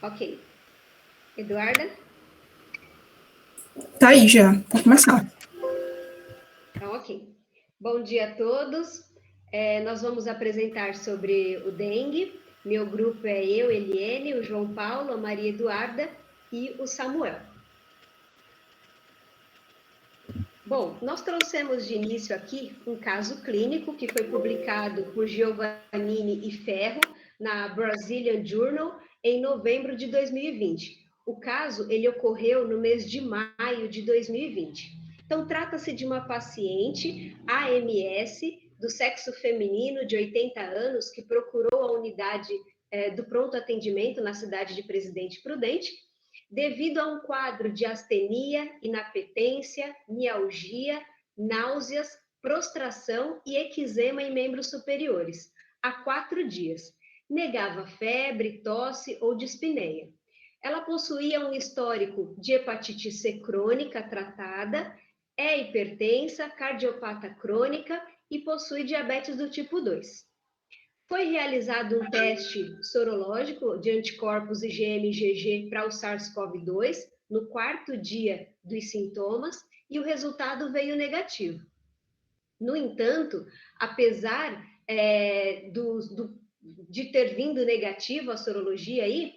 Ok. Eduarda? Tá aí já, pode começar. Então, ok. Bom dia a todos. Nós vamos apresentar sobre o dengue. Meu grupo é eu, Eliene, o João Paulo, a Maria Eduarda e o Samuel. Bom, nós trouxemos de início aqui um caso clínico que foi publicado por Giovannini e Ferro na Brazilian Journal em novembro de 2020. O caso, ele ocorreu no mês de maio de 2020. Então, trata-se de uma paciente AMS do sexo feminino de 80 anos que procurou a unidade do pronto atendimento na cidade de Presidente Prudente devido a um quadro de astenia, inapetência, mialgia, náuseas, prostração e eczema em membros superiores, há 4 dias. Negava febre, tosse ou dispneia. Ela possuía um histórico de hepatite C crônica tratada, é hipertensa, cardiopata crônica e possui diabetes do tipo 2. Foi realizado um teste sorológico de anticorpos IgM-IgG para o SARS-CoV-2 no 4º dia dos sintomas e o resultado veio negativo. No entanto, apesar de ter vindo negativo a sorologia aí,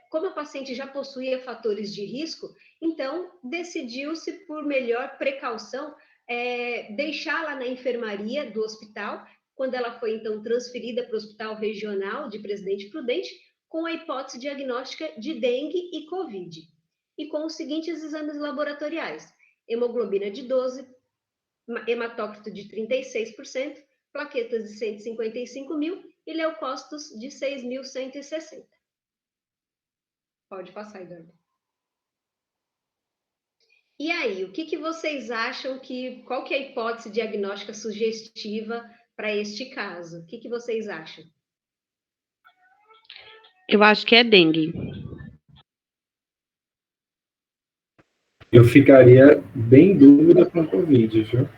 como a paciente já possuía fatores de risco, então decidiu-se por melhor precaução deixá-la na enfermaria do hospital, quando ela foi então transferida para o Hospital Regional de Presidente Prudente, com a hipótese diagnóstica de dengue e Covid, e com os seguintes exames laboratoriais: hemoglobina de 12, hematócrito de 36%, plaquetas de 155 mil e leucócitos de 6.160. Pode passar, Eduardo. E aí, o que vocês acham qual que é a hipótese diagnóstica sugestiva para este caso? O que vocês acham? Eu acho que é dengue. Eu ficaria bem em dúvida com o Covid, viu?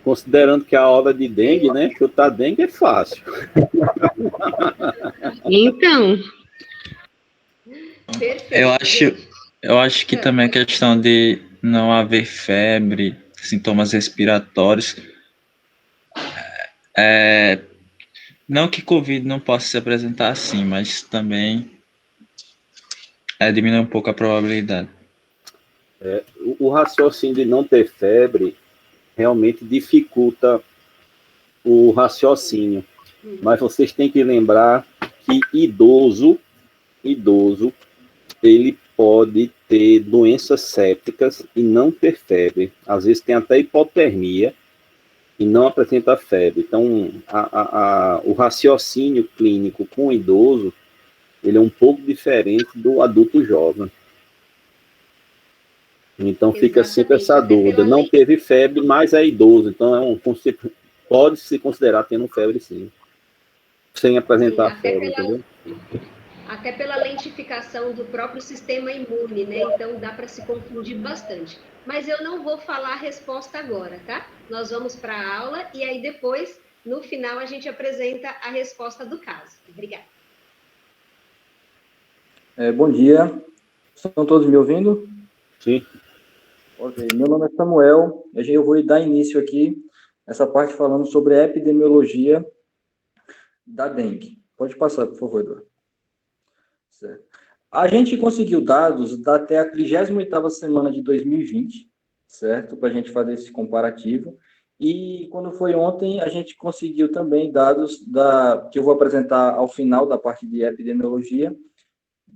Considerando que a obra de dengue, né? Chutar dengue é fácil. Então. Perfeito. Eu acho que também a questão de não haver febre, sintomas respiratórios. Não que Covid não possa se apresentar assim, mas também diminui um pouco a probabilidade. O raciocínio de não ter febre realmente dificulta o raciocínio. Mas vocês têm que lembrar que idoso, ele pode ter doenças sépticas e não ter febre. Às vezes tem até hipotermia e não apresenta febre. Então, o raciocínio clínico com o idoso, ele é um pouco diferente do adulto jovem. Então, fica sempre essa dúvida. Não teve febre, mas é idoso. Então, pode se considerar tendo febre, sim. Sem apresentar febre, entendeu? Até pela lentificação do próprio sistema imune, né? Então, dá para se confundir bastante. Mas eu não vou falar a resposta agora, tá? Nós vamos para a aula e aí depois, no final, a gente apresenta a resposta do caso. Obrigada. Bom dia. Estão todos me ouvindo? Sim. Ok. Meu nome é Samuel. Eu vou dar início aqui essa parte falando sobre a epidemiologia da dengue. Pode passar, por favor, Eduardo. Certo. A gente conseguiu dados até a 38ª semana de 2020, certo? Para a gente fazer esse comparativo. E quando foi ontem, a gente conseguiu também dados que eu vou apresentar ao final da parte de epidemiologia,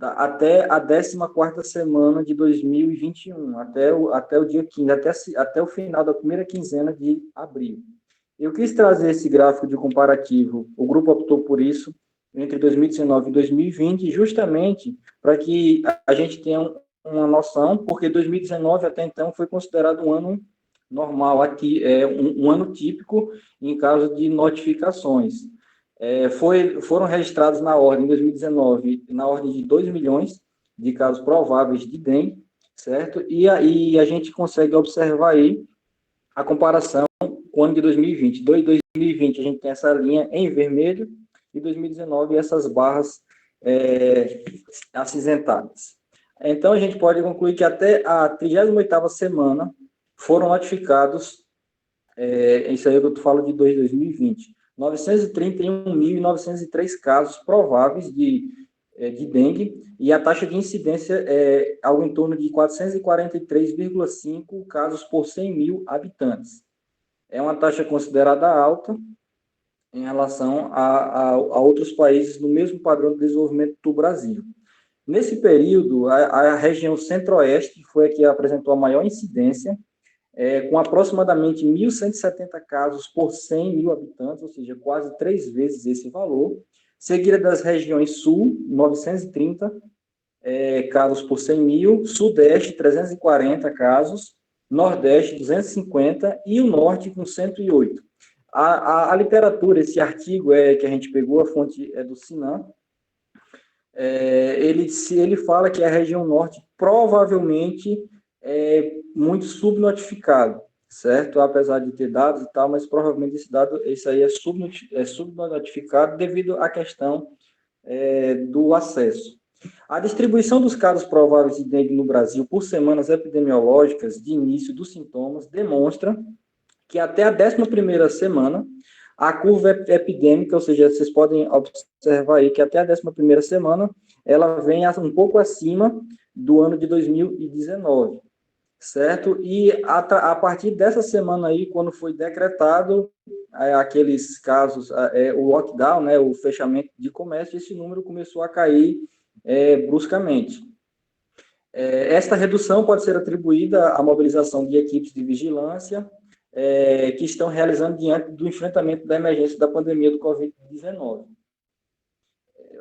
até a 14ª semana de 2021, até o dia 15, até o final da primeira quinzena de abril. Eu quis trazer esse gráfico de comparativo, o grupo optou por isso, entre 2019 e 2020, justamente para que a gente tenha uma noção, porque 2019 até então foi considerado um ano normal, aqui um ano típico em caso de notificações. Foram registrados na ordem, em 2019, na ordem de 2 milhões de casos prováveis de dengue, certo? E aí a gente consegue observar aí a comparação com o ano de 2020. 2020 a gente tem essa linha em vermelho, e 2019 essas barras acinzentadas. Então, a gente pode concluir que até a 38ª semana foram notificados, isso aí eu falo de 2020, 931.903 casos prováveis de dengue, e a taxa de incidência é algo em torno de 443,5 casos por 100 mil habitantes. É uma taxa considerada alta em relação a outros países no mesmo padrão de desenvolvimento do Brasil. Nesse período, a região centro-oeste foi a que apresentou a maior incidência, com aproximadamente 1.170 casos por 100 mil habitantes, ou seja, quase 3 vezes esse valor, seguida das regiões sul, 930 casos por 100 mil, sudeste, 340 casos, nordeste, 250 e o norte com 108. A literatura, esse artigo que a gente pegou, a fonte é do Sinan, ele fala que a região norte provavelmente é muito subnotificado, certo? Apesar de ter dados e tal, mas provavelmente esse aí é subnotificado devido à questão do acesso. A distribuição dos casos prováveis de dengue no Brasil por semanas epidemiológicas de início dos sintomas demonstra que até a 11ª semana, a curva epidêmica, ou seja, vocês podem observar aí que até a 11ª semana, ela vem um pouco acima do ano de 2019, certo? E a partir dessa semana aí, quando foi decretado aqueles casos, o lockdown, né, o fechamento de comércio, esse número começou a cair bruscamente. Esta redução pode ser atribuída à mobilização de equipes de vigilância que estão realizando diante do enfrentamento da emergência da pandemia do Covid-19,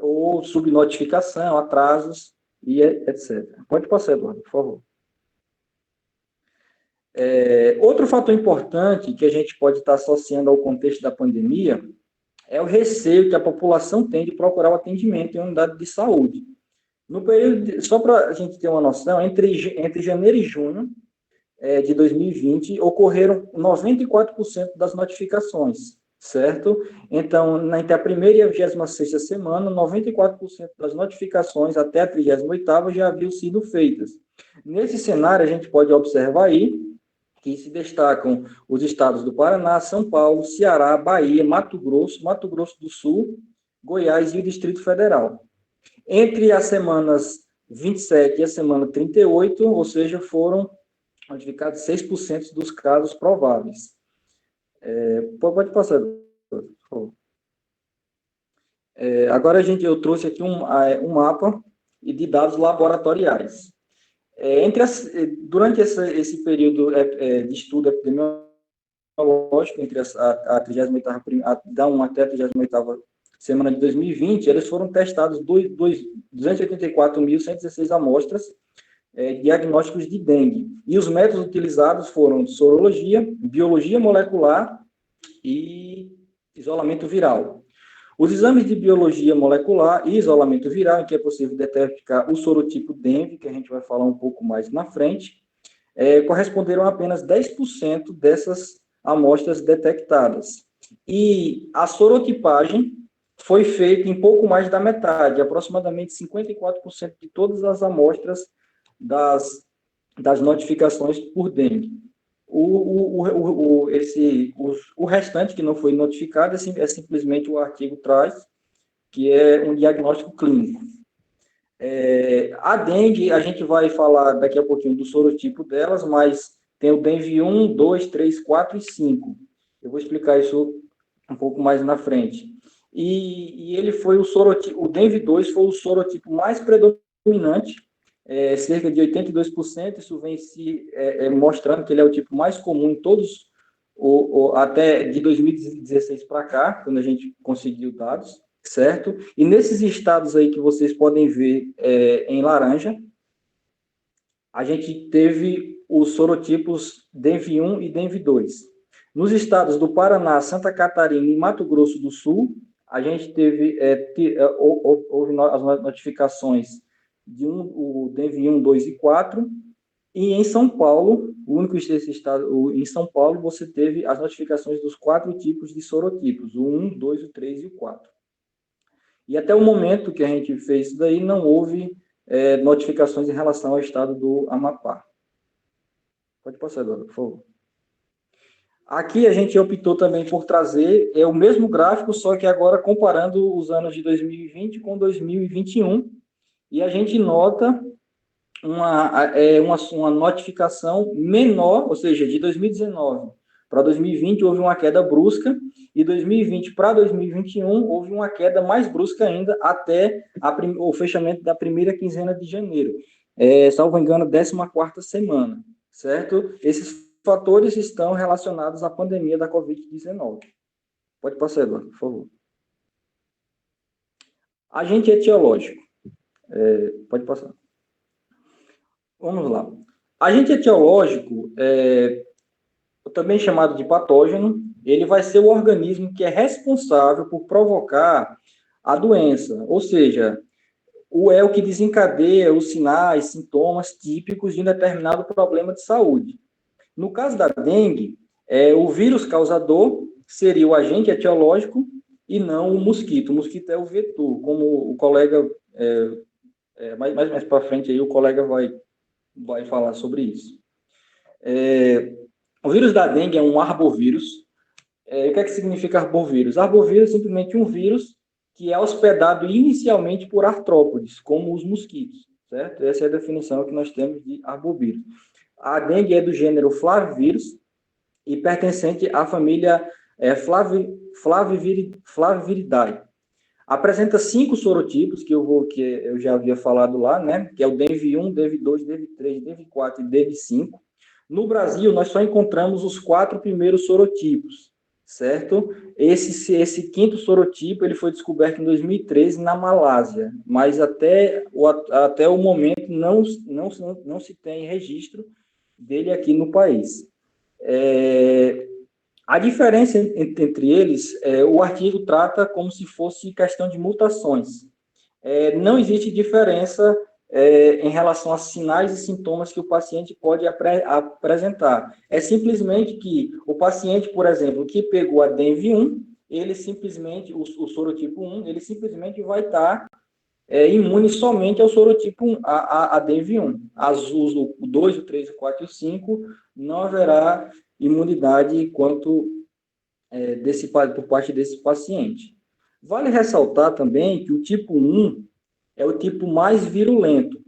ou subnotificação, atrasos e etc. Pode passar, Eduardo, por favor. Outro fator importante que a gente pode estar associando ao contexto da pandemia é o receio que a população tem de procurar o atendimento em unidade de saúde. No período, só para a gente ter uma noção, entre janeiro e junho de 2020, ocorreram 94% das notificações, certo? Então, entre a primeira e a 26ª semana, 94% das notificações até a 38ª já haviam sido feitas. Nesse cenário, a gente pode observar aí que se destacam os estados do Paraná, São Paulo, Ceará, Bahia, Mato Grosso do Sul, Goiás e o Distrito Federal. Entre as semanas 27 e a semana 38, ou seja, foram notificados 6% dos casos prováveis. Pode passar, por favor. Agora eu trouxe aqui um mapa de dados laboratoriais. Durante esse período de estudo epidemiológico, entre a 38ª, da 1 até a 38ª semana de 2020, eles foram testados 284.116 amostras diagnósticos de dengue. E os métodos utilizados foram sorologia, biologia molecular e isolamento viral. Os exames de biologia molecular e isolamento viral, em que é possível detectar o sorotipo dengue, que a gente vai falar um pouco mais na frente, corresponderam a apenas 10% dessas amostras detectadas. E a sorotipagem foi feita em pouco mais da metade, aproximadamente 54% de todas as amostras das notificações por dengue. O restante que não foi notificado é simplesmente o artigo traz, que é um diagnóstico clínico. A dengue, a gente vai falar daqui a pouquinho do sorotipo delas, mas tem o dengue 1, 2, 3, 4 e 5. Eu vou explicar isso um pouco mais na frente. E ele foi o dengue 2 foi o sorotipo mais predominante, cerca de 82%, isso vem mostrando que ele é o tipo mais comum em todos, até de 2016 para cá, quando a gente conseguiu dados, certo? E nesses estados aí que vocês podem ver em laranja, a gente teve os sorotipos dengue 1 e dengue 2. Nos estados do Paraná, Santa Catarina e Mato Grosso do Sul, a gente houve as notificações de o dengue 1, 2 e 4, e em São Paulo, o único desse estado, em São Paulo, você teve as notificações dos 4 tipos de sorotipos, o 1, 2, o 3 e o 4. E até o momento que a gente fez isso daí, não houve notificações em relação ao estado do Amapá. Pode passar, Eduardo, por favor. Aqui a gente optou também por trazer o mesmo gráfico, só que agora comparando os anos de 2020 com 2021, e a gente nota uma notificação menor, ou seja, de 2019 para 2020 houve uma queda brusca, e 2020 para 2021 houve uma queda mais brusca ainda até o fechamento da primeira quinzena de janeiro. Salvo engano, 14ª semana, certo? Esses fatores estão relacionados à pandemia da Covid-19. Pode passar, Eduardo, por favor. Agente etiológico. Pode passar. Vamos lá. Agente etiológico, também chamado de patógeno, ele vai ser o organismo que é responsável por provocar a doença, ou seja, é o que desencadeia os sinais, sintomas típicos de um determinado problema de saúde. No caso da dengue, o vírus causador seria o agente etiológico e não o mosquito. O mosquito é o vetor, como o colega, mais para frente aí, o colega vai falar sobre isso. O vírus da dengue é um arbovírus. O que é que significa arbovírus? Arbovírus é simplesmente um vírus que é hospedado inicialmente por artrópodes, como os mosquitos, certo? Essa é a definição que nós temos de arbovírus. A dengue é do gênero Flavivírus e pertencente à família Flaviviridae. Apresenta 5 sorotipos, que eu já havia falado lá, né? Que é o DENV1, DENV2, DENV3, DENV4 e DENV5. No Brasil, nós só encontramos os 4 primeiros sorotipos, certo? Esse 5º sorotipo ele foi descoberto em 2013 na Malásia, mas até o momento não se tem registro dele aqui no país. A diferença entre eles, o artigo trata como se fosse questão de mutações. Não existe diferença em relação a sinais e sintomas que o paciente pode apresentar. É simplesmente que o paciente, por exemplo, que pegou a DENV1, ele simplesmente, o sorotipo 1, ele simplesmente vai estar imune somente ao sorotipo 1, a DENV1. O 2, o 3, o 4 e o 5 não haverá imunidade por parte desse paciente. Vale ressaltar também que o tipo 1 é o tipo mais virulento,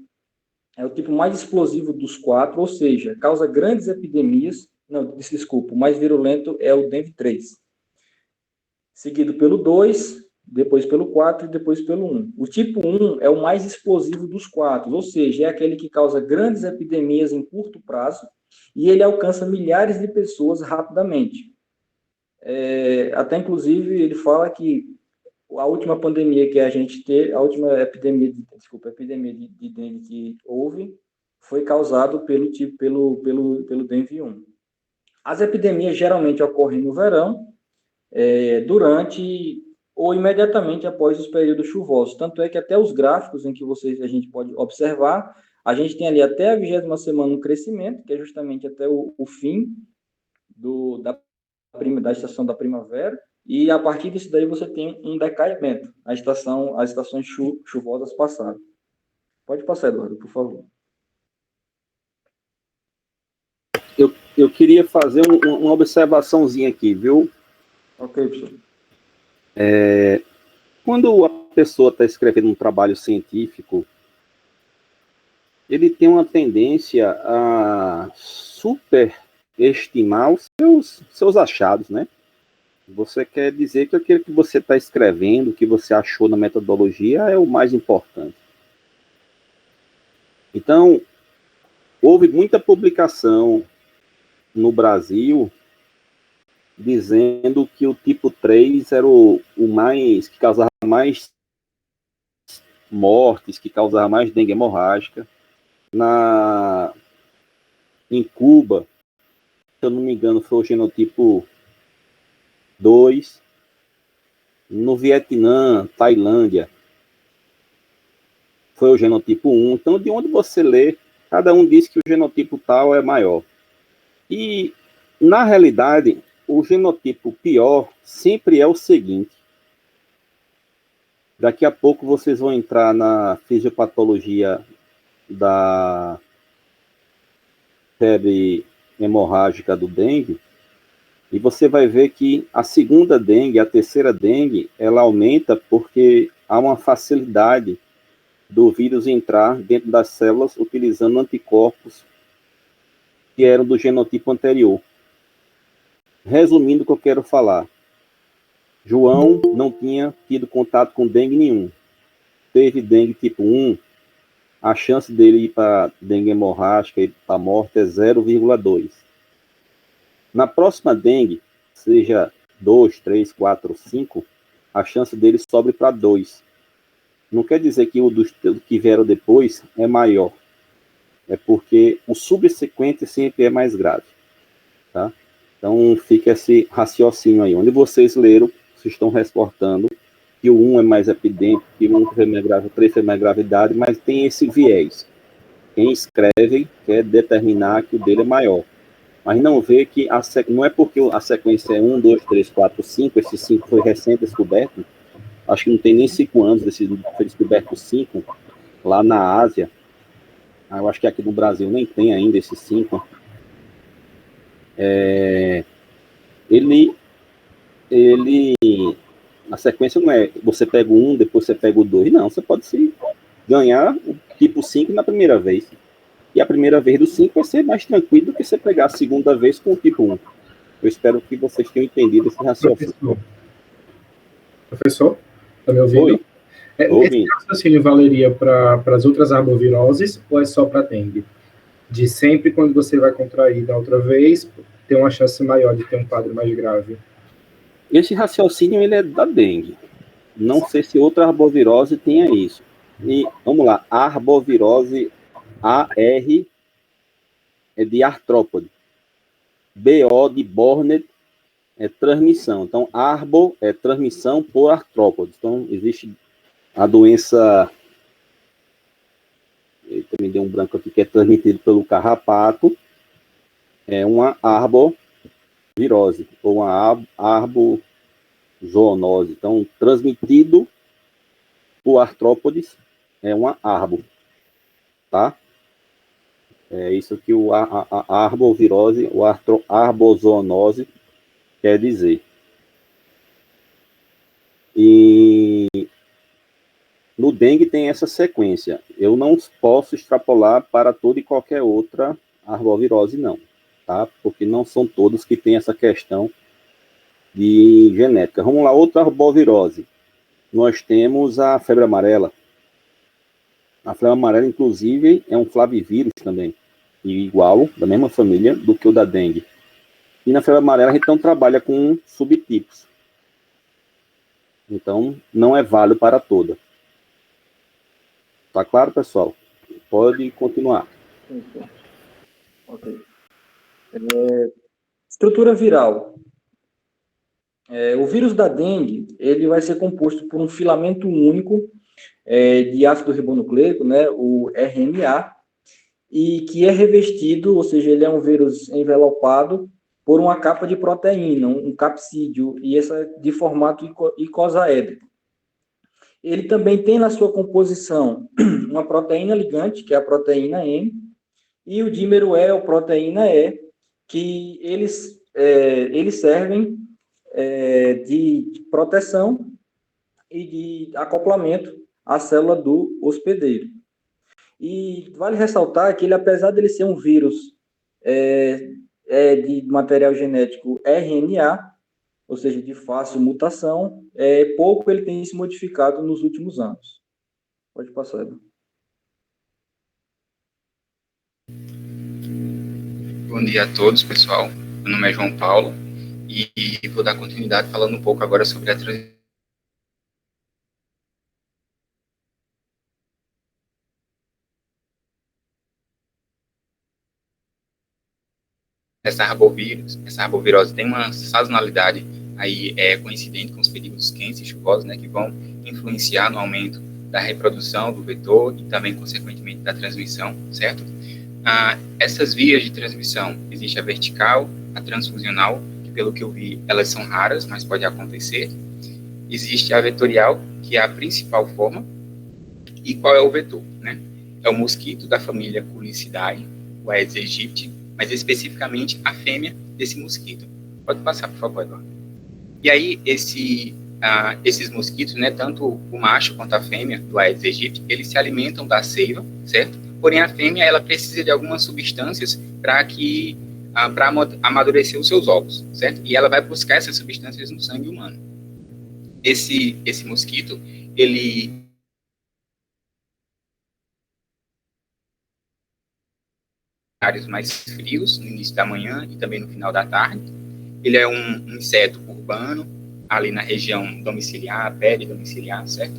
é o tipo mais explosivo dos 4, ou seja, causa grandes epidemias. Não, desculpa, o mais virulento é o DENV3, seguido pelo 2, depois pelo 4 e depois pelo 1. O tipo 1 é o mais explosivo dos 4, ou seja, é aquele que causa grandes epidemias em curto prazo e ele alcança milhares de pessoas rapidamente. Até, inclusive, ele fala que a última pandemia que a gente teve, a última epidemia de dengue que houve, foi causado pelo DENV1. As epidemias geralmente ocorrem no verão, durante ou imediatamente após os períodos chuvosos. Tanto é que até os gráficos em que a gente pode observar, a gente tem ali até a 20ª semana um crescimento, que é justamente até o fim da estação da primavera, e a partir disso daí você tem um decaimento, as estações chuvosas passaram. Pode passar, Eduardo, por favor. Eu queria fazer uma observaçãozinha aqui, viu? Ok, professor. Quando a pessoa está escrevendo um trabalho científico, ele tem uma tendência a superestimar os seus achados, né? Você quer dizer que aquilo que você está escrevendo, o que você achou na metodologia é o mais importante. Então, houve muita publicação no Brasil dizendo que o tipo 3 era o mais, que causava mais mortes, que causava mais dengue hemorrágica. Em Cuba, se eu não me engano, foi o genotipo 2. No Vietnã, Tailândia, foi o genotipo 1. Então, de onde você lê, cada um diz que o genotipo tal é maior. E, na realidade, o genotipo pior sempre é o seguinte: Daqui a pouco vocês vão entrar na fisiopatologia da febre hemorrágica do dengue, e você vai ver que a segunda dengue, a terceira dengue, ela aumenta porque há uma facilidade do vírus entrar dentro das células utilizando anticorpos que eram do genotipo anterior. Resumindo o que eu quero falar, João não tinha tido contato com dengue nenhum. Teve dengue tipo 1, a chance dele ir para dengue hemorrágica e para morte é 0,2. Na próxima dengue, seja 2, 3, 4, 5, a chance dele sobe para 2. Não quer dizer que o dos que vieram depois é maior. É porque o subsequente sempre é mais grave. Tá? Então, fica esse raciocínio aí. Onde vocês leram, vocês estão reportando que o 1 é mais epidêmico, que o 1 foi mais grave, o 3 foi mais gravidade, mas tem esse viés. Quem escreve quer determinar que o dele é maior. Mas não vê que não é porque a sequência é 1, 2, 3, 4, 5, esse 5 foi recente descoberto, acho que não tem nem 5 anos, foi descoberto 5 lá na Ásia. Eu acho que aqui no Brasil nem tem ainda esses 5. A sequência não é você pega o 1, depois você pega o 2. Não, você pode ganhar o tipo 5 na primeira vez. E a primeira vez do 5 vai ser mais tranquilo do que você pegar a segunda vez com o tipo 1. Eu espero que vocês tenham entendido esse raciocínio. Professor, está me ouvindo? Oi. Esse raciocínio valeria para as outras arboviroses ou é só para dengue? De sempre, quando você vai contrair da outra vez, tem uma chance maior de ter um quadro mais grave? Esse raciocínio ele é da dengue. Não sei se outra arbovirose tenha isso. E vamos lá, arbovirose AR é de artrópode. BO de Bornet é transmissão. Então, arbo é transmissão por artrópodes. Então, existe a doença, me deu um branco aqui, que é transmitido pelo carrapato, é uma arbovirose, ou uma arbozoonose. Então, transmitido por artrópodes é uma arbo, tá? É isso que a arbovirose, ou arbozoonose quer dizer. E no dengue tem essa sequência. Eu não posso extrapolar para toda e qualquer outra arbovirose, não, tá? Porque não são todos que têm essa questão de genética. Vamos lá, outra arbovirose. Nós temos a febre amarela. A febre amarela, inclusive, é um flavivírus também, e igual, da mesma família, do que o da dengue. E na febre amarela a gente não trabalha com subtipos. Então, não é válido para toda. Tá claro, pessoal? Pode continuar. Ok. Estrutura viral. O vírus da dengue, ele vai ser composto por um filamento único de ácido ribonucleico, né, o RNA, e que é revestido, ou seja, ele é um vírus envelopado por uma capa de proteína, um capsídeo, e essa de formato icosaédrico. Ele também tem na sua composição uma proteína ligante, que é a proteína M, e o dímero E, ou proteína E, que eles servem de proteção e de acoplamento à célula do hospedeiro. E vale ressaltar que ele, apesar de ele ser um vírus de material genético RNA, ou seja, de fácil mutação, pouco ele tem se modificado nos últimos anos. Pode passar, Edu. Bom dia a todos, pessoal. Meu nome é João Paulo e vou dar continuidade falando um pouco agora sobre a essa arbovirose tem uma sazonalidade aí coincidente com os períodos quentes e chuvosos, né, que vão influenciar no aumento da reprodução do vetor e também, consequentemente, da transmissão, certo? Essas vias de transmissão, existe a vertical, a transfusional, que pelo que eu vi, elas são raras, mas pode acontecer, existe a vetorial, que é a principal forma. E qual é o vetor, né? É o mosquito da família Culicidae, o Aedes aegypti, mas especificamente a fêmea desse mosquito. Pode passar, por favor, Eduardo. E aí, esses mosquitos, né, tanto o macho quanto a fêmea do Aedes aegypti, eles se alimentam da seiva, certo? Porém, a fêmea, ela precisa de algumas substâncias para amadurecer os seus ovos, certo? E ela vai buscar essas substâncias no sangue humano. Esse mosquito, ele horários mais frios, no início da manhã e também no final da tarde. Ele é um inseto urbano, ali na região domiciliar, peridomiciliar, certo?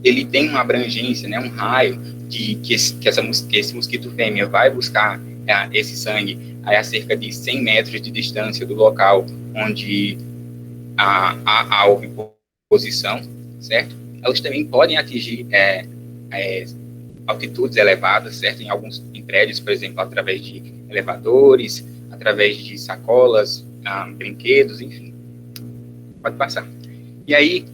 Ele tem uma abrangência, né, um raio que esse mosquito fêmea vai buscar esse sangue a cerca de 100 metros de distância do local onde a oviposição, certo? Elas também podem atingir altitudes elevadas, certo? Em prédios, por exemplo, através de elevadores, através de sacolas, brinquedos, enfim. Pode passar. E aí,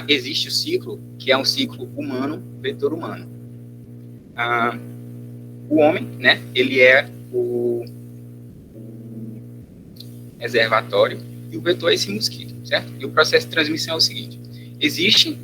existe o ciclo, que é um ciclo humano-vetor humano. O homem, né, ele é o reservatório e o vetor é esse mosquito, certo? E o processo de transmissão é o seguinte: existe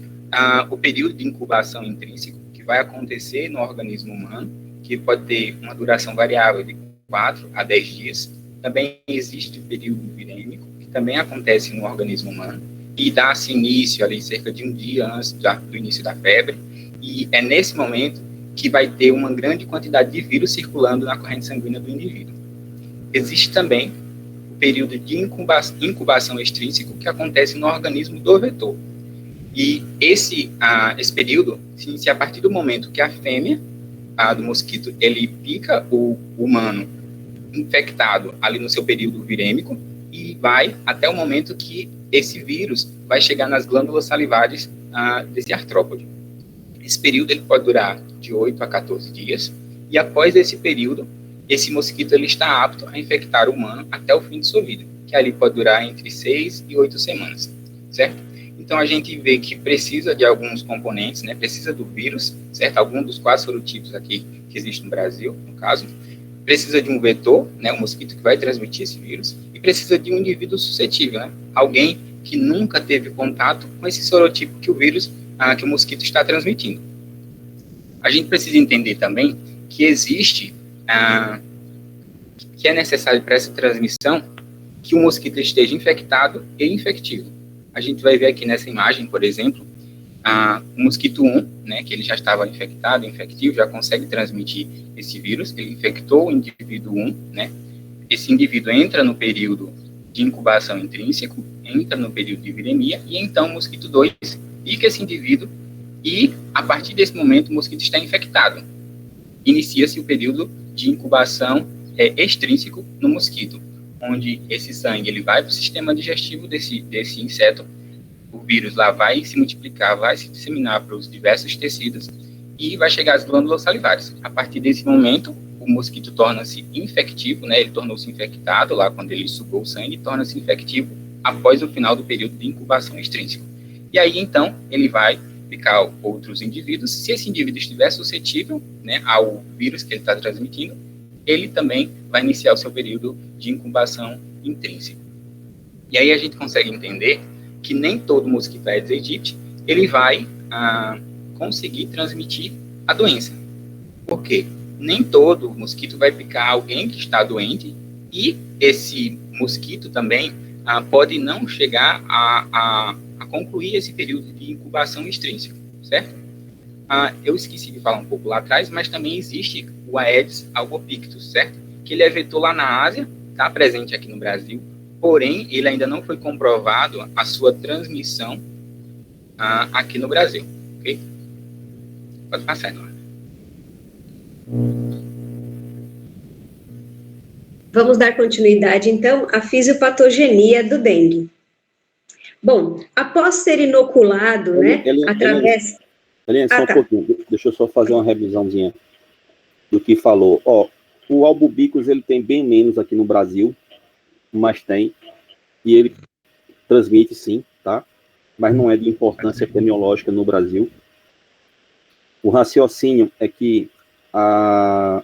o período de incubação intrínseco, que vai acontecer no organismo humano, que pode ter uma duração variável de 4 a 10 dias. Também existe o período virêmico, que também acontece no organismo humano, e dá-se início ali cerca de um dia antes do início da febre, e é nesse momento que vai ter uma grande quantidade de vírus circulando na corrente sanguínea do indivíduo. Existe também o período de incubação extrínseco, que acontece no organismo do vetor. E esse período se inicia a partir do momento que a fêmea do mosquito, ele pica o humano infectado ali no seu período virêmico e vai até o momento que esse vírus vai chegar nas glândulas salivares desse artrópode. Esse período ele pode durar de 8 a 14 dias, e após esse período, esse mosquito ele está apto a infectar o humano até o fim de sua vida, que ali pode durar entre 6 e 8 semanas, certo? Então, a gente vê que precisa de alguns componentes, né? Precisa do vírus, certo? Alguns dos 4 sorotipos aqui que existem no Brasil, no caso. Precisa de um vetor, né? Um mosquito que vai transmitir esse vírus. E precisa de um indivíduo suscetível, né? Alguém que nunca teve contato com esse sorotipo que o vírus, que o mosquito está transmitindo. A gente precisa entender também que existe, que é necessário para essa transmissão que o mosquito esteja infectado e infectivo. A gente vai ver aqui nessa imagem, por exemplo, o mosquito 1, né, que ele já estava infectado, infectivo, já consegue transmitir esse vírus, ele infectou o indivíduo 1, né, esse indivíduo entra no período de incubação intrínseco, entra no período de viremia, e então o mosquito 2 pica esse indivíduo, e a partir desse momento o mosquito está infectado. Inicia-se o período de incubação extrínseco no mosquito, onde esse sangue ele vai para o sistema digestivo desse inseto, o vírus lá vai se multiplicar, vai se disseminar para os diversos tecidos e vai chegar às glândulas salivares. A partir desse momento, o mosquito torna-se infectivo, né? Ele tornou-se infectado lá quando ele sugou o sangue, torna-se infectivo após o final do período de incubação extrínseco. E aí, então, ele vai picar outros indivíduos. Se esse indivíduo estiver suscetível, né, ao vírus que ele está transmitindo, ele também vai iniciar o seu período de incubação intrínseco. E aí a gente consegue entender que nem todo mosquito Aedes aegypti ele vai conseguir transmitir a doença. Por quê? Nem todo mosquito vai picar alguém que está doente, e esse mosquito também pode não chegar a concluir esse período de incubação extrínseca, certo? Eu esqueci de falar um pouco lá atrás, mas também existe o Aedes albopictus, certo? Que ele é vetor lá na Ásia, está presente aqui no Brasil, porém, ele ainda não foi comprovado a sua transmissão aqui no Brasil, ok? Pode passar, Eduardo. Vamos dar continuidade, então, à fisiopatogenia do dengue. Bom, após ser inoculado, né, através... Helena, só um pouquinho, deixa eu só fazer uma revisãozinha do que falou. O albopictus, ele tem bem menos aqui no Brasil, mas tem, e ele transmite sim, tá? mas não é de importância epidemiológica no Brasil. O raciocínio é que a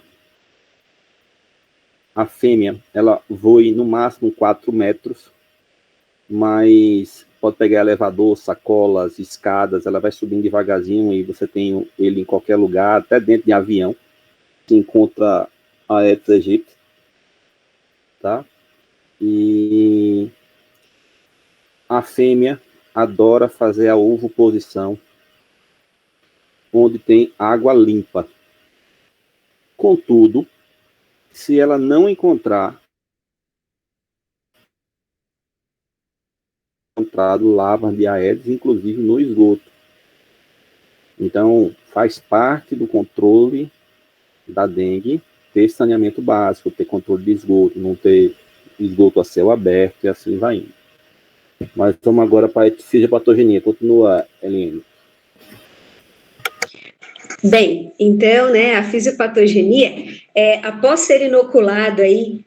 fêmea, ela voe no máximo 4 metros, mas pode pegar elevador, sacolas, escadas, ela vai subindo devagarzinho e você tem ele em qualquer lugar, até dentro de avião, se encontra a Aedes aegypti, tá? E a fêmea adora fazer a ovoposição onde tem água limpa. Contudo, se ela não encontrado larvas de Aedes, inclusive no esgoto. Então, faz parte do controle da dengue ter saneamento básico, ter controle de esgoto, não ter esgoto a céu aberto e assim vai indo. Mas vamos agora para a fisiopatogenia. Continua, Eliane. Bem, então, né, a fisiopatogenia, após ser inoculado aí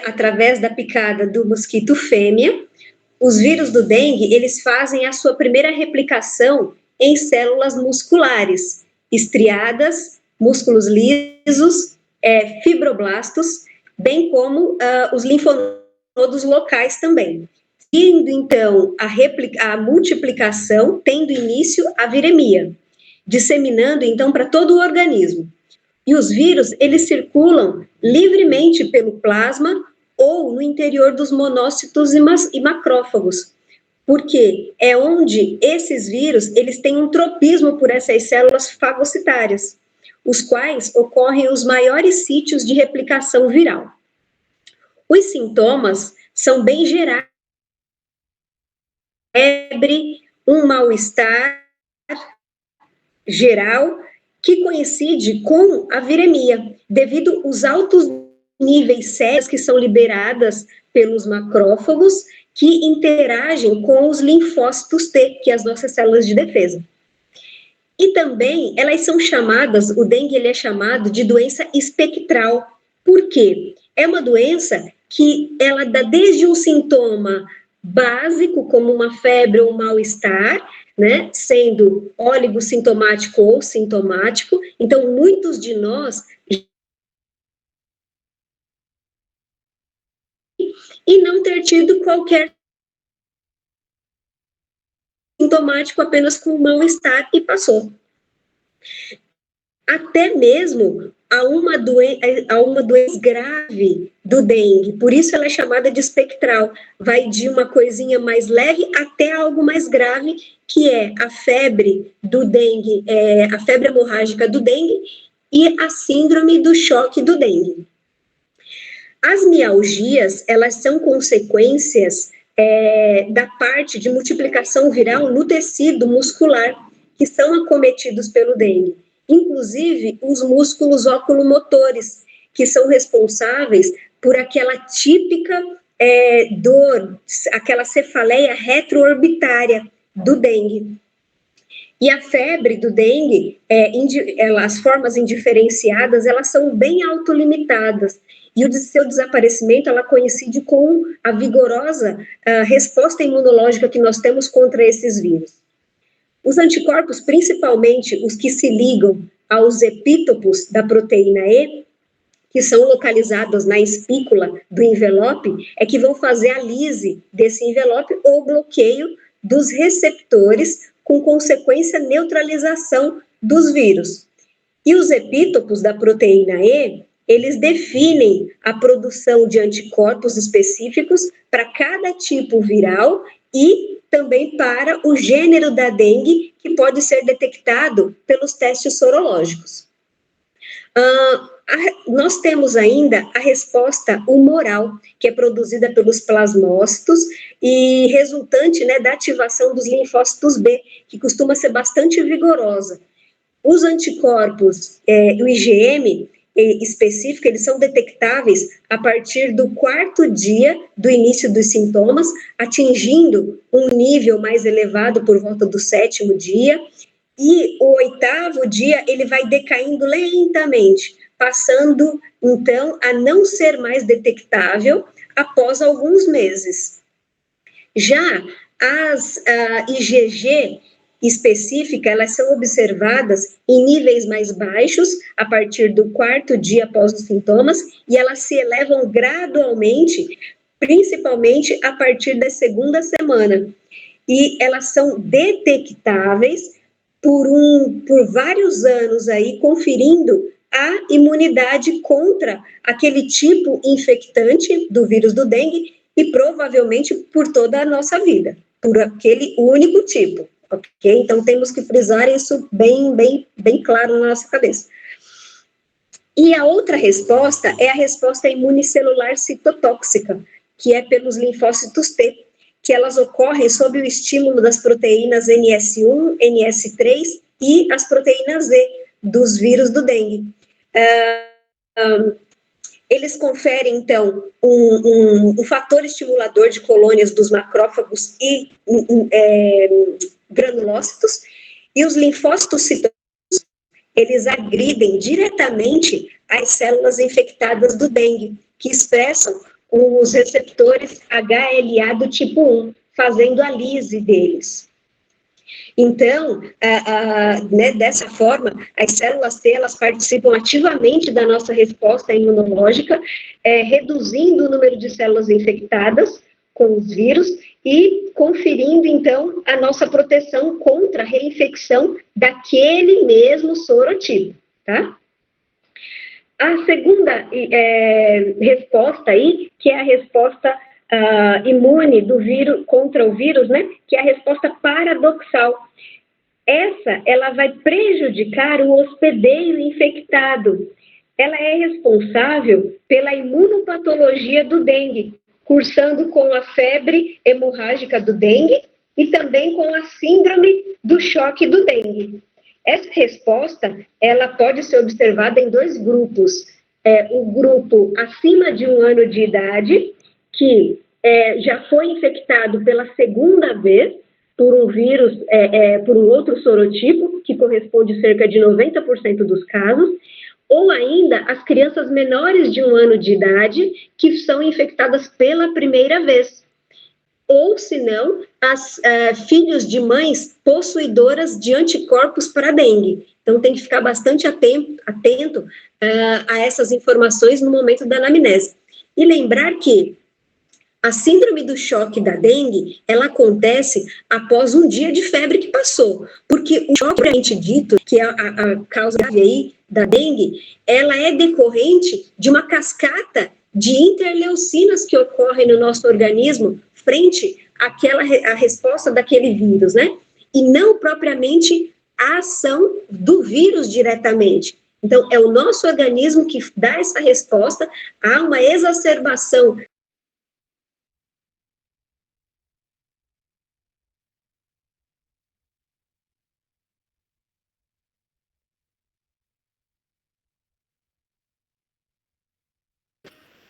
através da picada do mosquito fêmea, os vírus do dengue, eles fazem a sua primeira replicação em células musculares, estriadas, músculos lisos, fibroblastos, bem como os linfonodos locais também. Indo, então, a multiplicação, tendo início a viremia, disseminando, então, para todo o organismo. E os vírus, eles circulam livremente pelo plasma ou no interior dos monócitos e macrófagos, porque é onde esses vírus, eles têm um tropismo por essas células fagocitárias, os quais ocorrem os maiores sítios de replicação viral. Os sintomas são bem gerais: febre, um mal-estar geral, que coincide com a viremia, devido aos altos níveis sérios que são liberadas pelos macrófagos, que interagem com os linfócitos T, que é as nossas células de defesa. E também, elas são chamadas, o dengue ele é chamado de doença espectral. Por quê? É uma doença que ela dá desde um sintoma básico, como uma febre ou um mal-estar, né, sendo oligossintomático ou sintomático. Então, muitos de nós e não ter tido qualquer sintomático, apenas com mal-estar e passou. Até mesmo a uma doença grave do dengue, por isso ela é chamada de espectral, vai de uma coisinha mais leve até algo mais grave, que é a febre do dengue, a febre hemorrágica do dengue e a síndrome do choque do dengue. As mialgias, elas são consequências da parte de multiplicação viral no tecido muscular, que são acometidos pelo dengue. Inclusive, os músculos oculomotores, que são responsáveis por aquela típica dor, aquela cefaleia retroorbitária do dengue. E a febre do dengue, as formas indiferenciadas, elas são bem autolimitadas. E o seu desaparecimento, ela coincide com a vigorosa resposta imunológica que nós temos contra esses vírus. Os anticorpos, principalmente os que se ligam aos epítopos da proteína E, que são localizados na espícula do envelope, é que vão fazer a lise desse envelope ou bloqueio dos receptores, com consequência neutralização dos vírus. E os epítopos da proteína E, eles definem a produção de anticorpos específicos para cada tipo viral e também para o gênero da dengue, que pode ser detectado pelos testes sorológicos. Nós temos ainda a resposta humoral, que é produzida pelos plasmócitos e resultante, né, da ativação dos linfócitos B, que costuma ser bastante vigorosa. Os anticorpos, o IgM específico, eles são detectáveis a partir do 4º dia do início dos sintomas, atingindo um nível mais elevado por volta do 7º dia, e o 8º dia ele vai decaindo lentamente, passando, então, a não ser mais detectável após alguns meses. Já As IgG específicas, elas são observadas em níveis mais baixos, a partir do 4º dia após os sintomas, e elas se elevam gradualmente, principalmente a partir da 2ª semana. E elas são detectáveis por vários anos aí, conferindo a imunidade contra aquele tipo infectante do vírus do dengue e provavelmente por toda a nossa vida, por aquele único tipo, ok? Então, temos que frisar isso bem claro na nossa cabeça. E a outra resposta é a resposta imunicelular citotóxica, que é pelos linfócitos T, que elas ocorrem sob o estímulo das proteínas NS1, NS3 e as proteínas Z dos vírus do dengue. Eles conferem, então, um fator estimulador de colônias dos macrófagos e granulócitos, e os linfócitos citotóxicos, eles agridem diretamente as células infectadas do dengue, que expressam os receptores HLA do tipo 1, fazendo a lise deles. Então, dessa forma, as células T, elas participam ativamente da nossa resposta imunológica, reduzindo o número de células infectadas com os vírus e conferindo, então, a nossa proteção contra a reinfecção daquele mesmo sorotipo, tá? A segunda resposta aí, que é a resposta imune do vírus, contra o vírus, né, que é a resposta paradoxal. Ela vai prejudicar o hospedeiro infectado. Ela é responsável pela imunopatologia do dengue, cursando com a febre hemorrágica do dengue e também com a síndrome do choque do dengue. Essa resposta, ela pode ser observada em 2 grupos. O grupo acima de 1 ano de idade, que já foi infectado pela 2ª vez por um vírus, por um outro sorotipo, que corresponde a cerca de 90% dos casos, ou ainda as crianças menores de 1 ano de idade, que são infectadas pela 1ª vez. Ou, se não, filhos de mães possuidoras de anticorpos para dengue. Então, tem que ficar bastante atento a essas informações no momento da anamnese. E lembrar que a síndrome do choque da dengue, ela acontece após um dia de febre que passou, porque o choque, propriamente dito, que é a causa aí da dengue, ela é decorrente de uma cascata de interleucinas que ocorrem no nosso organismo frente à resposta daquele vírus, né? E não propriamente a ação do vírus diretamente. Então, é o nosso organismo que dá essa resposta a uma exacerbação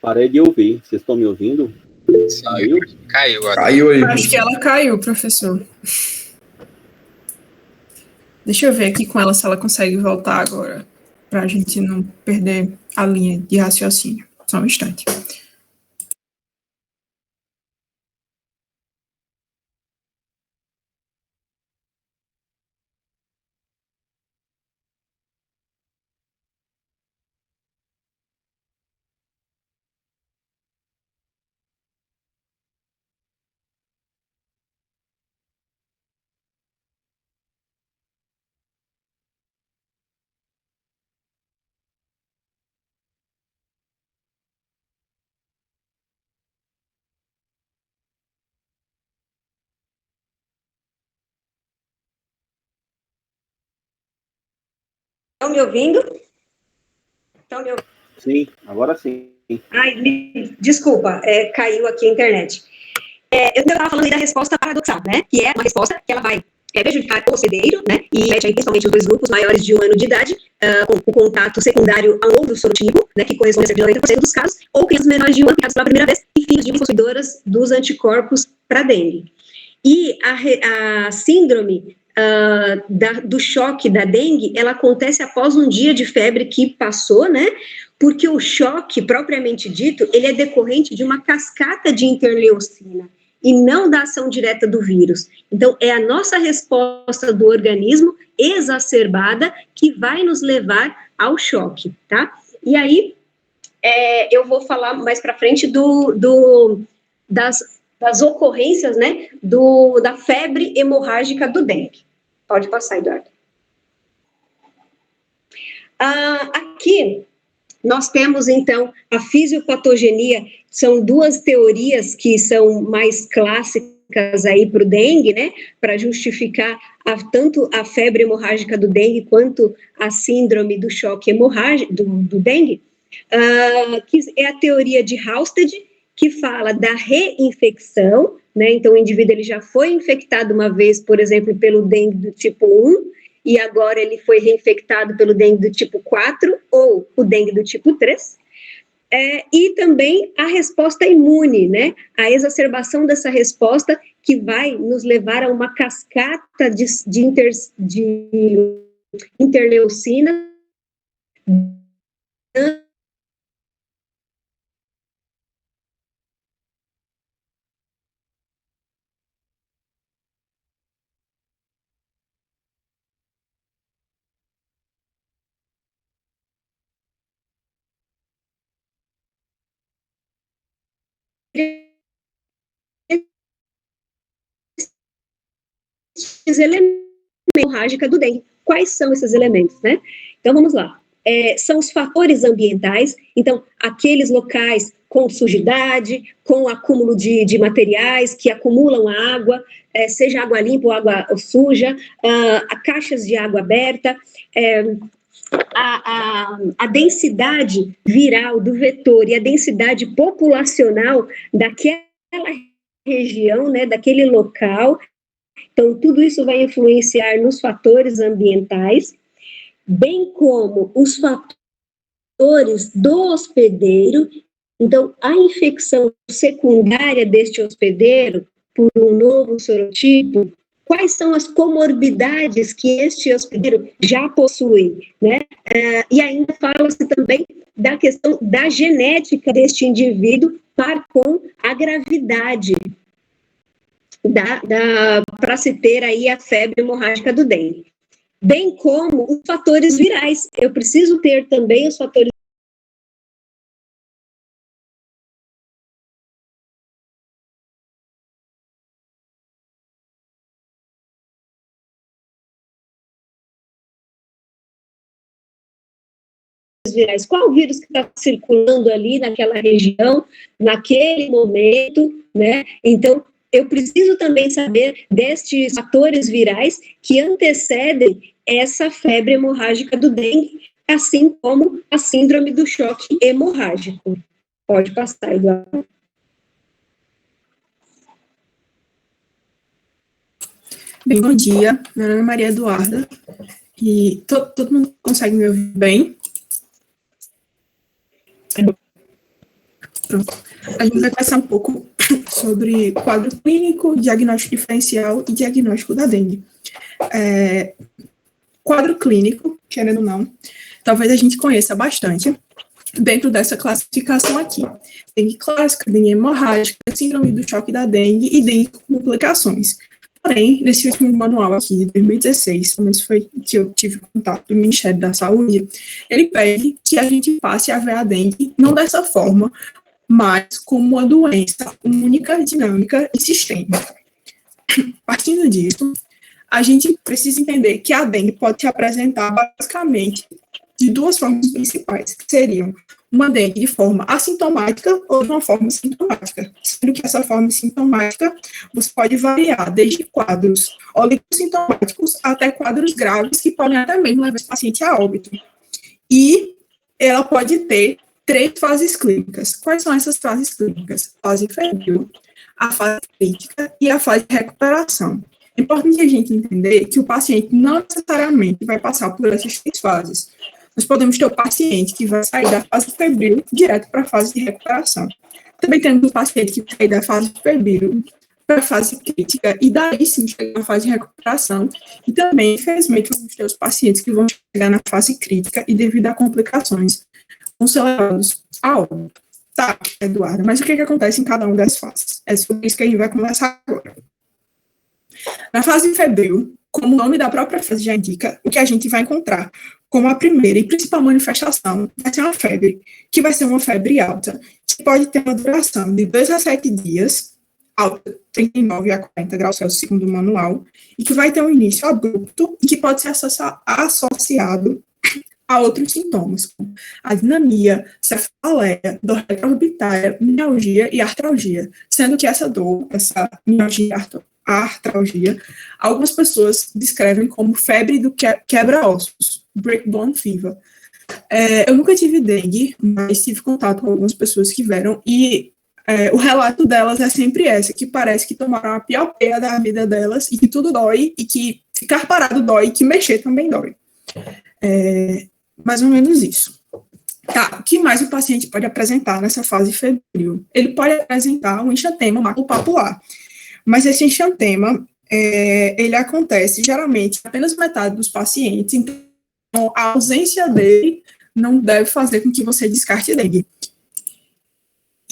Parei de ouvir. Vocês estão me ouvindo? Sim, Caiu? Caiu aí. Acho que ela caiu, professor. Deixa eu ver aqui com ela se ela consegue voltar agora, para a gente não perder a linha de raciocínio. Só um instante. Estão me ouvindo? Estão me ouvindo? Sim, agora sim. Ai, desculpa, caiu aqui a internet. Eu estava falando aí da resposta paradoxal, né? Que é uma resposta que ela vai prejudicar o hospedeiro, né? E mete aí principalmente os 2 grupos maiores de 1 ano de idade, com o contato secundário a outro sorotipo, né? Que corresponde a 90% dos casos, ou crianças menores de 1 ano infectadas pela 1ª vez e filhos de possuidoras dos anticorpos para dengue. E a síndrome do choque da dengue, ela acontece após um dia de febre que passou, né? Porque o choque, propriamente dito, ele é decorrente de uma cascata de interleucina. e não da ação direta do vírus. Então, é a nossa resposta do organismo exacerbada que vai nos levar ao choque, tá? E aí, eu vou falar mais para frente das ocorrências, né, da febre hemorrágica do dengue. Pode passar, Eduardo. Aqui, nós temos, então, a fisiopatogenia, são duas teorias que são mais clássicas aí para o dengue, né, para justificar tanto a febre hemorrágica do dengue quanto a síndrome do choque hemorrágico do dengue, que é a teoria de Halsted, que fala da reinfecção, né, então o indivíduo ele já foi infectado uma vez, por exemplo, pelo dengue do tipo 1, e agora ele foi reinfectado pelo dengue do tipo 4, ou o dengue do tipo 3, e também a resposta imune, né, a exacerbação dessa resposta que vai nos levar a uma cascata de interleucina, esses elementos hemorrágica do dengue. Quais são esses elementos, né? Então, vamos lá. São os fatores ambientais, então, aqueles locais com sujidade, com acúmulo de materiais que acumulam a água, seja água limpa ou água suja, caixas de água aberta, a densidade viral do vetor e a densidade populacional daquela região, né, daquele local. Então, tudo isso vai influenciar nos fatores ambientais, bem como os fatores do hospedeiro. Então, a infecção secundária deste hospedeiro por um novo sorotipo, quais são as comorbidades que este hospedeiro já possui, né? E ainda fala-se também da questão da genética deste indivíduo com a gravidade para se ter aí a febre hemorrágica do dengue. Bem como os fatores virais. Eu preciso ter também os fatores virais. Qual o vírus que está circulando ali naquela região, naquele momento, né? Então, eu preciso também saber destes fatores virais que antecedem essa febre hemorrágica do dengue, assim como a síndrome do choque hemorrágico. Pode passar, Eduardo. Bem, bom dia. Meu nome é Maria Eduarda e todo mundo consegue me ouvir bem? Pronto. A gente vai conversar um pouco sobre quadro clínico, diagnóstico diferencial e diagnóstico da dengue. Quadro clínico, querendo ou não, talvez a gente conheça bastante dentro dessa classificação aqui. Dengue clássica, dengue hemorrágica, síndrome do choque da dengue e dengue com complicações. Porém, nesse último manual aqui, de 2016, pelo menos foi que eu tive contato do Ministério da Saúde, ele pede que a gente passe a ver a dengue, não dessa forma, mas como uma doença única, dinâmica e sistêmica. Partindo disso, a gente precisa entender que a dengue pode se apresentar basicamente de duas formas principais, que seriam uma dengue de forma assintomática ou de uma forma sintomática, sendo que essa forma sintomática você pode variar desde quadros oligossintomáticos até quadros graves que podem até mesmo levar esse paciente a óbito. E ela pode ter 3 fases clínicas. Quais são essas fases clínicas? A fase febril, a fase crítica e a fase de recuperação. É importante a gente entender que o paciente não necessariamente vai passar por essas 3 fases. Nós podemos ter o paciente que vai sair da fase febril direto para a fase de recuperação. Também temos o paciente que vai sair da fase febril para a fase crítica e daí sim chegar na fase de recuperação. E também, infelizmente, vamos ter os pacientes que vão chegar na fase crítica e devido a complicações vão ser levados a óbito. Tá, Eduardo, mas o que acontece em cada uma das fases? É sobre isso que a gente vai conversar agora. Na fase febril, como o nome da própria fase já indica, o que a gente vai encontrar como a primeira e principal manifestação vai ser uma febre, que vai ser uma febre alta, que pode ter uma duração de 2 a 7 dias, alta 39 a 40 graus Celsius, segundo o manual, e que vai ter um início abrupto e que pode ser associado a outros sintomas, como adinamia, cefaleia, dor retroorbitária, mialgia e artralgia, sendo que essa dor, essa mialgia e artralgia, algumas pessoas descrevem como febre do quebra-ossos, breakbone fever. Eu nunca tive dengue, mas tive contato com algumas pessoas que tiveram, e o relato delas é sempre essa, que parece que tomaram a pior peia da vida delas, e que tudo dói, e que ficar parado dói, e que mexer também dói. Mais ou menos isso. Tá, o que mais o paciente pode apresentar nessa fase febril? Ele pode apresentar um enxantema maculopapular, mas esse enxantema, ele acontece geralmente em apenas metade dos pacientes, então a ausência dele não deve fazer com que você descarte dengue.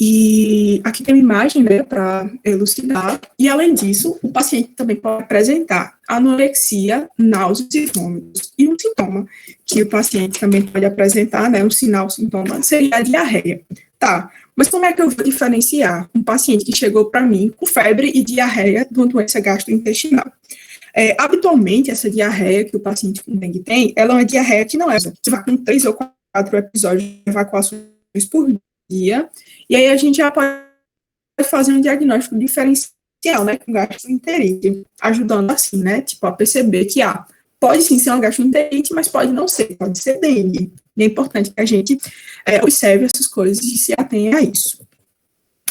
E aqui tem uma imagem, né, para elucidar, e além disso, o paciente também pode apresentar anorexia, náuseas e vômitos. E um sintoma que o paciente também pode apresentar, né, um sinal, sintoma, seria a diarreia. Tá, mas como é que eu vou diferenciar um paciente que chegou para mim com febre e diarreia de uma doença gastrointestinal? Habitualmente, essa diarreia que o paciente com dengue tem, ela é uma diarreia que não é, você vai com 3 ou 4 episódios de evacuações por dia, e aí a gente já pode fazer um diagnóstico diferencial, né, com gastroenterite, ajudando assim, né, tipo, a perceber que, pode sim ser uma gastroenterite, mas pode não ser, pode ser dengue. E é importante que a gente observe essas coisas e se atenha a isso.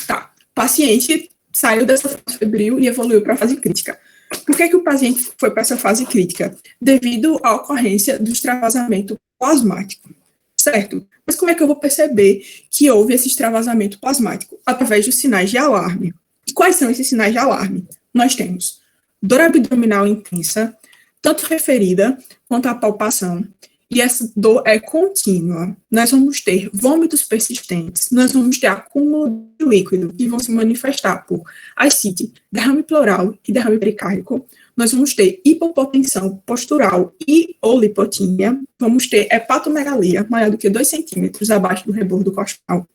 Tá, o paciente saiu dessa fase febril e evoluiu para a fase crítica. Por que o paciente foi para essa fase crítica? Devido à ocorrência do extravasamento plasmático, certo? Mas como é que eu vou perceber que houve esse extravasamento plasmático? Através dos sinais de alarme. E quais são esses sinais de alarme? Nós temos dor abdominal intensa, tanto referida quanto à palpação, e essa dor é contínua. Nós vamos ter vômitos persistentes, nós vamos ter acúmulo de líquido, que vão se manifestar por ascite, derrame pleural e derrame pericárdico. Nós vamos ter hipopotensão postural e ou lipotímia, vamos ter hepatomegalia maior do que 2 centímetros abaixo do rebordo costal,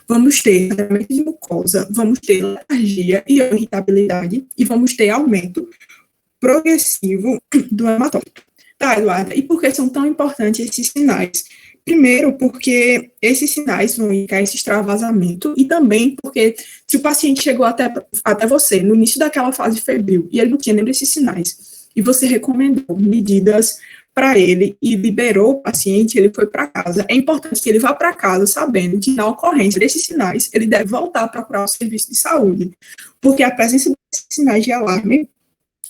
vamos ter sangramento de mucosa, vamos ter letargia e irritabilidade, e vamos ter aumento progressivo do hematócrito. Tá, Eduarda, e por que são tão importantes esses sinais? Primeiro, porque esses sinais vão indicar esse extravasamento, e também porque se o paciente chegou até você no início daquela fase febril e ele não tinha nenhum desses sinais, e você recomendou medidas para ele e liberou o paciente, ele foi para casa. É importante que ele vá para casa sabendo que na ocorrência desses sinais, ele deve voltar a procurar o serviço de saúde, porque a presença desses sinais de alarme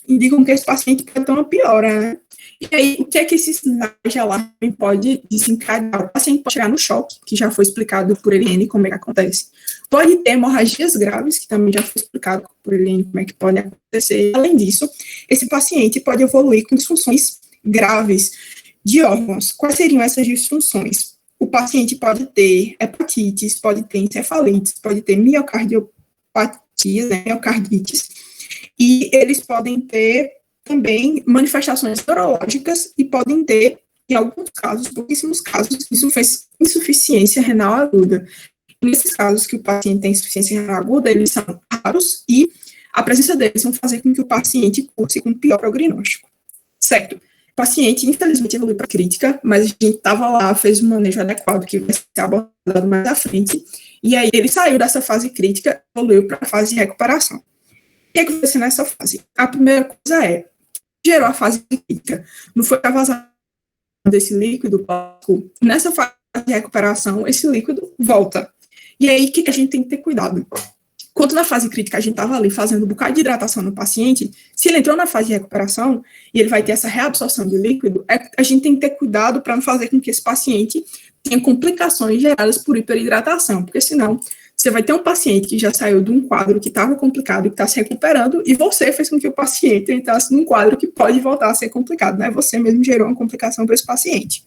indicam que esse paciente pode ter uma piora, né? E aí, o que é que esse sinal de alarme pode desencadear? O paciente pode chegar no choque, que já foi explicado por Eliane como é que acontece. Pode ter hemorragias graves, que também já foi explicado por Eliane como é que pode acontecer. Além disso, esse paciente pode evoluir com disfunções graves de órgãos. Quais seriam essas disfunções? O paciente pode ter hepatites, pode ter encefalites, pode ter miocardiopatias, né, miocardites, e eles podem ter também manifestações neurológicas e podem ter, em alguns casos, pouquíssimos casos, insuficiência renal aguda. Nesses casos que o paciente tem insuficiência renal aguda, eles são raros e a presença deles vão fazer com que o paciente curse com pior prognóstico. Certo? O paciente, infelizmente, evoluiu para crítica, mas a gente estava lá, fez um manejo adequado que vai ser abordado mais à frente, e aí ele saiu dessa fase crítica e evoluiu para a fase de recuperação. O que aconteceu nessa fase? A primeira coisa gerou a fase crítica. Não foi a vazamento desse líquido, nessa fase de recuperação, esse líquido volta. E aí, o que a gente tem que ter cuidado? Quando na fase crítica a gente estava ali fazendo um bocado de hidratação no paciente, se ele entrou na fase de recuperação e ele vai ter essa reabsorção de líquido, a gente tem que ter cuidado para não fazer com que esse paciente tenha complicações geradas por hiperidratação, porque senão você vai ter um paciente que já saiu de um quadro que estava complicado e que está se recuperando, e você fez com que o paciente entrasse num quadro que pode voltar a ser complicado, né? Você mesmo gerou uma complicação para esse paciente.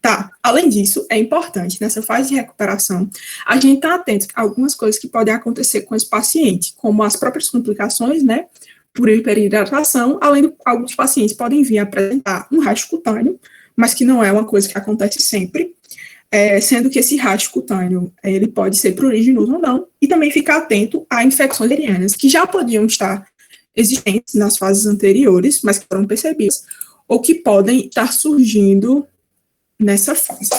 Tá, além disso, é importante, nessa fase de recuperação, a gente estar atento a algumas coisas que podem acontecer com esse paciente, como as próprias complicações, né, por hiperidratação, além de alguns pacientes podem vir a apresentar um racho cutâneo, mas que não é uma coisa que acontece sempre, sendo que esse racho cutâneo, ele pode ser pruriginoso ou não, e também ficar atento a infecções bacterianas, que já podiam estar existentes nas fases anteriores, mas que foram percebidas, ou que podem estar surgindo nessa fase.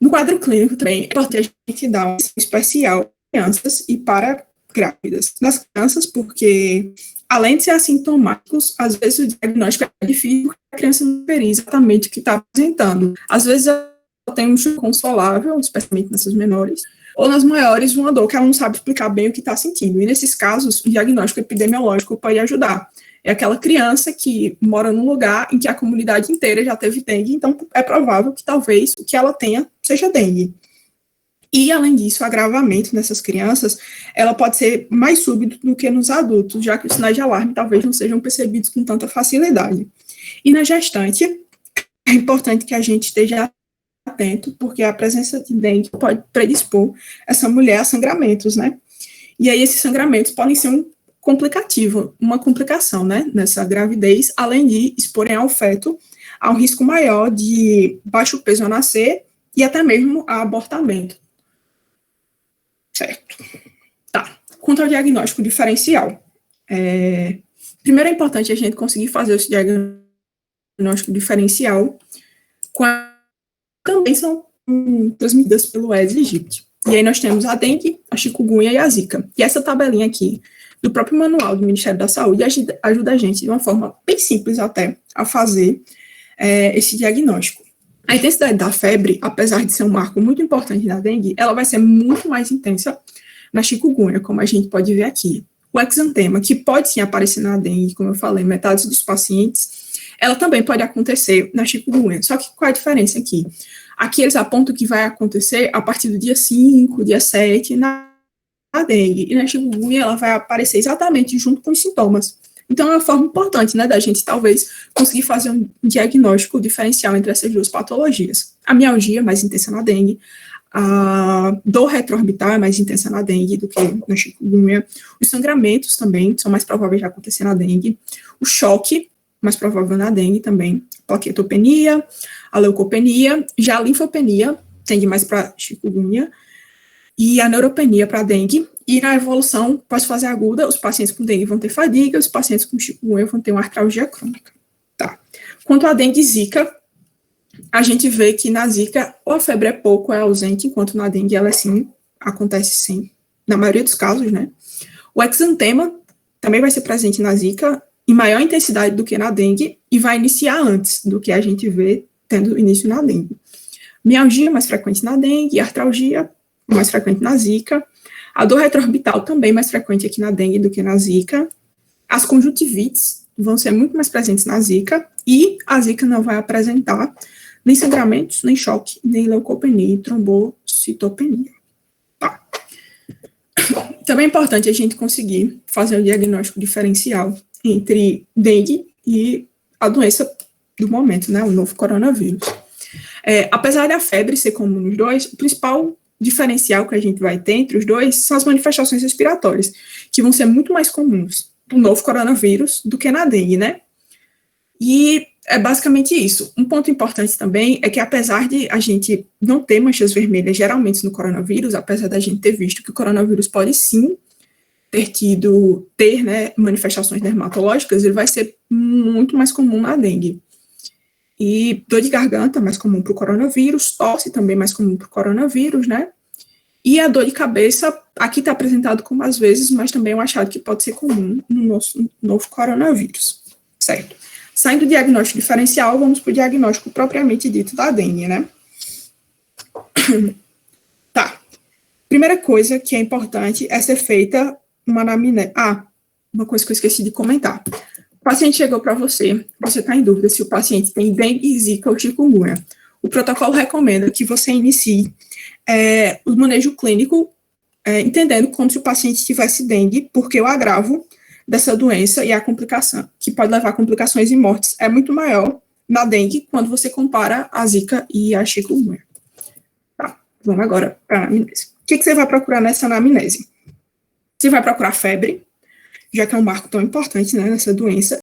No quadro clínico também é importante a gente dar uma atenção especial para crianças e para grávidas. Nas crianças, porque além de ser assintomáticos, às vezes o diagnóstico é difícil porque a criança não sabe exatamente o que está apresentando. Às vezes ela tem um choque consolável, especialmente nessas menores, ou nas maiores, uma dor que ela não sabe explicar bem o que está sentindo. E nesses casos, o diagnóstico epidemiológico pode ajudar. É aquela criança que mora num lugar em que a comunidade inteira já teve dengue, então é provável que talvez o que ela tenha seja dengue. E, além disso, o agravamento nessas crianças, ela pode ser mais súbito do que nos adultos, já que os sinais de alarme talvez não sejam percebidos com tanta facilidade. E na gestante, é importante que a gente esteja atento, porque a presença de dengue pode predispor essa mulher a sangramentos, né? E aí esses sangramentos podem ser uma complicação, né, nessa gravidez, além de exporem ao feto a um risco maior de baixo peso ao nascer e até mesmo a abortamento. Certo. Tá. Quanto ao diagnóstico diferencial, primeiro é importante a gente conseguir fazer esse diagnóstico diferencial também são transmitidas pelo Aedes aegypti. E aí nós temos a dengue, a chikungunya e a zika. E essa tabelinha aqui, do próprio manual do Ministério da Saúde, ajuda a gente, de uma forma bem simples até, a fazer esse diagnóstico. A intensidade da febre, apesar de ser um marco muito importante na dengue, ela vai ser muito mais intensa na chikungunya, como a gente pode ver aqui. O exantema, que pode sim aparecer na dengue, como eu falei, metade dos pacientes, ela também pode acontecer na chikungunya. Só que qual é a diferença aqui? Aqui eles apontam que vai acontecer a partir do dia 5, dia 7, na dengue. E na chikungunya ela vai aparecer exatamente junto com os sintomas. Então é uma forma importante, né, da gente talvez conseguir fazer um diagnóstico diferencial entre essas duas patologias. A mialgia é mais intensa na dengue, a dor retroorbital é mais intensa na dengue do que na chikungunya. Os sangramentos também são mais prováveis de acontecer na dengue. O choque, mais provável na dengue também. Plaquetopenia, a leucopenia, já a linfopenia tende mais para chikungunya, e a neutropenia para dengue. E na evolução pós-fase aguda, os pacientes com dengue vão ter fadiga, os pacientes com chikungunya vão ter uma artralgia crônica. Tá. Quanto à dengue e zika, a gente vê que na zika ou a febre é pouco, é ausente, enquanto na dengue ela sim, acontece sim, na maioria dos casos, né? O exantema também vai ser presente na zika, em maior intensidade do que na dengue, e vai iniciar antes do que a gente vê tendo início na dengue. Mialgia mais frequente na dengue, artralgia mais frequente na zika, a dor retroorbital também mais frequente aqui na dengue do que na zika, as conjuntivites vão ser muito mais presentes na zika, e a zika não vai apresentar nem sangramentos, nem choque, nem leucopenia e trombocitopenia. Tá. Também é importante a gente conseguir fazer um diagnóstico diferencial entre dengue e a doença do momento, né, o novo coronavírus. Apesar da febre ser comum nos dois, o principal diferencial que a gente vai ter entre os dois são as manifestações respiratórias, que vão ser muito mais comuns no novo coronavírus do que na dengue, né? E é basicamente isso. Um ponto importante também é que, apesar de a gente não ter manchas vermelhas geralmente no coronavírus, apesar da gente ter visto que o coronavírus pode sim ter né, manifestações dermatológicas, ele vai ser muito mais comum na dengue. E dor de garganta mais comum para o coronavírus, tosse também mais comum para o coronavírus, né? E a dor de cabeça, aqui está apresentado como às vezes, mas também é um achado que pode ser comum no nosso novo coronavírus, certo? Saindo do diagnóstico diferencial, vamos para o diagnóstico propriamente dito da dengue, né? Tá. Primeira coisa que é importante é ser feita uma anamnese. Uma coisa que eu esqueci de comentar. O paciente chegou para você está em dúvida se o paciente tem dengue, zika ou chikungunya. O protocolo recomenda que você inicie o manejo clínico, entendendo como se o paciente tivesse dengue, porque o agravo dessa doença e a complicação, que pode levar a complicações e mortes, é muito maior na dengue quando você compara a zika e a chikungunya. Tá, vamos agora para a anamnese. O que você vai procurar nessa anamnese? Você vai procurar febre, já que é um marco tão importante, né, nessa doença,